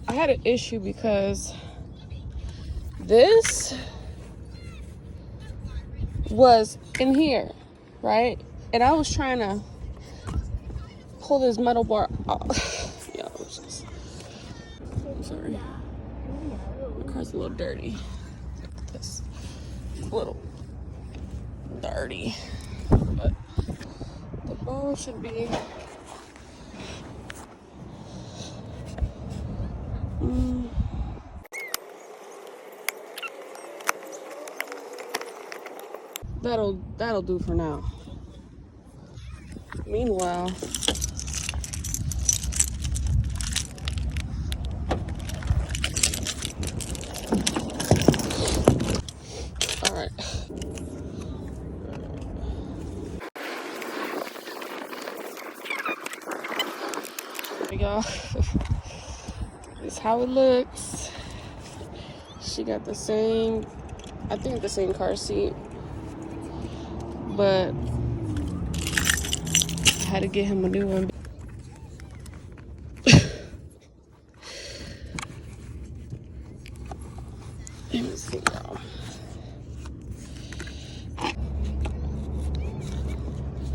I had an issue because this was in here, right? And I was trying to pull this metal bar off. Yeah, I'm sorry. My car's a little dirty. This a little dirty, but the ball should be. That'll do for now. Meanwhile, all right. There we go. This is how it looks. She got the same, I think the same car seat, but I had to get him a new one. Let me see, y'all.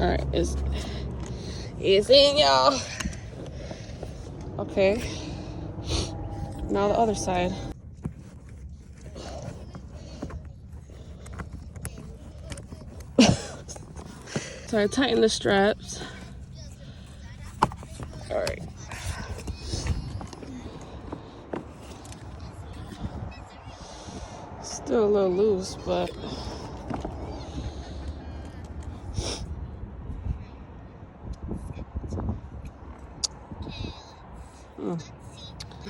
All right, it's in, y'all. Okay. Now the other side. So I tighten the straps. All right. Still a little loose, but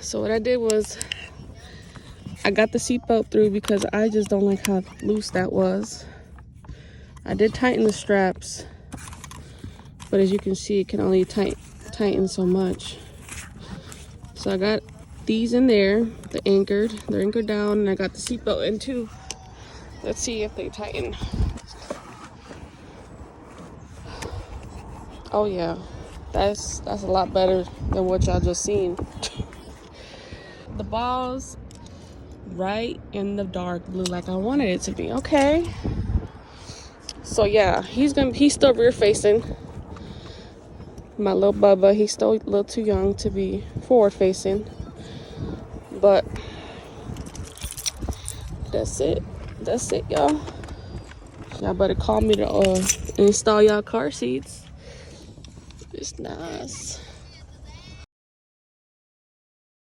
so what I did was I got the seatbelt through because I just don't like how loose that was. I did tighten the straps, but as you can see, it can only tighten so much. So I got these in there, they're anchored down, and I got the seatbelt in too. Let's see if they tighten. Oh yeah, that's a lot better than what y'all just seen. The ball's right in the dark blue like I wanted it to be. Okay. So yeah, he's still rear facing. My little Bubba, he's still a little too young to be forward facing. But that's it, y'all. Y'all better call me to install y'all car seats. It's nice.